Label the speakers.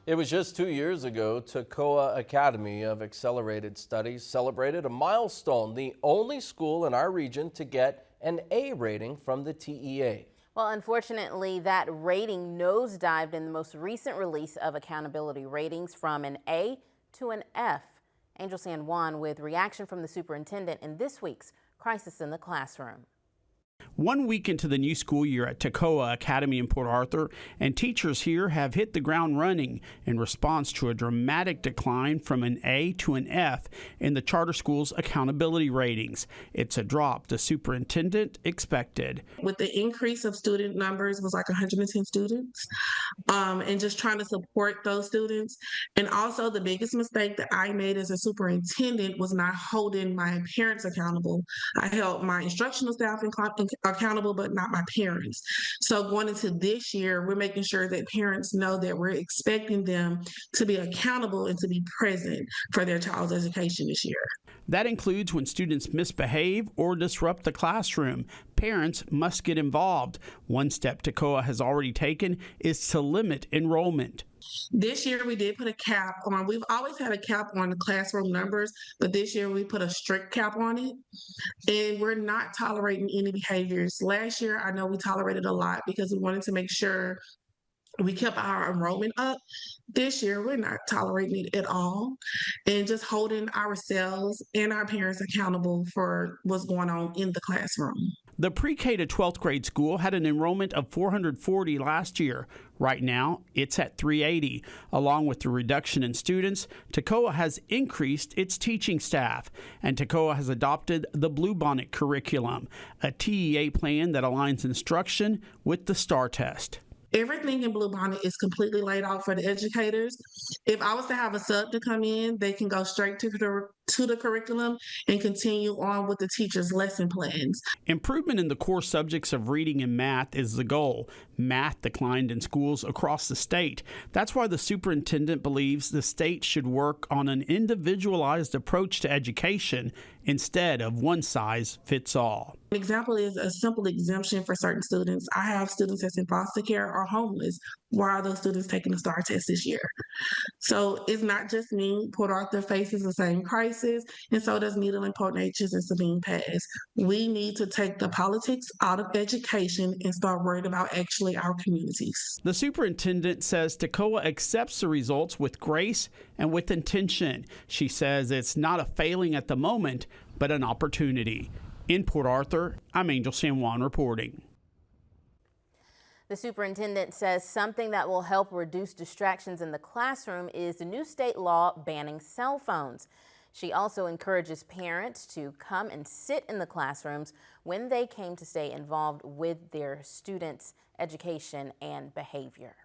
Speaker 1: It was just 2 years ago, Tekoa Academy of Accelerated Studies celebrated a milestone, the only school in our region to get an A rating from the TEA.
Speaker 2: Well, unfortunately, that rating nosedived in the most recent release of accountability ratings from an A to an F. Angel San Juan with reaction from the superintendent in this week's Crisis in the Classroom.
Speaker 3: 1 week into the new school year at Tekoa Academy in Port Arthur, and teachers here have hit the ground running in response to a dramatic decline from an A to an F in the charter school's accountability ratings. It's a drop the superintendent expected.
Speaker 4: With the increase of student numbers, it was like 110 students, and just trying to support those students. And also the biggest mistake that I made as a superintendent was not holding my parents accountable. I held my instructional staff accountable, but not my parents. So going into this year, we're making sure that parents know that we're expecting them to be accountable and to be present for their child's education this year.
Speaker 3: That includes when students misbehave or disrupt the classroom. Parents must get involved. One step Tekoa has already taken is to limit enrollment.
Speaker 4: This year we did put a cap on. We've always had a cap on the classroom numbers, but this year we put a strict cap on it, and we're not tolerating any behaviors. Last year, I know we tolerated a lot because we wanted to make sure we kept our enrollment up. This year, we're not tolerating it at all, and just holding ourselves and our parents accountable for what's going on in the classroom.
Speaker 3: The pre-K to 12th grade school had an enrollment of 440 last year. Right now, it's at 380. Along with the reduction in students, Tekoa has increased its teaching staff, and Tekoa has adopted the Bluebonnet curriculum, a TEA plan that aligns instruction with the STAR test.
Speaker 4: Everything in Bluebonnet is completely laid out for the educators. If I was to have a sub to come in, they can go straight to the curriculum and continue on with the teacher's lesson plans.
Speaker 3: Improvement in the core subjects of reading and math is the goal. Math declined in schools across the state. That's why the superintendent believes the state should work on an individualized approach to education instead of one size fits all.
Speaker 4: An example is a simple exemption for certain students. I have students that's in foster care or homeless. Why are those students taking the STAR test this year? So it's not just me. Port Arthur faces the same crisis, and so does Needle and Port Neches and Sabine Pass. We need to take the politics out of education and start worrying about actually our communities.
Speaker 3: The superintendent says Tekoa accepts the results with grace and with intention. She says it's not a failing at the moment, but an opportunity. In Port Arthur, I'm Angel San Juan reporting.
Speaker 2: The superintendent says something that will help reduce distractions in the classroom is the new state law banning cell phones. She also encourages parents to come and sit in the classrooms when they came to stay involved with their students' education and behavior.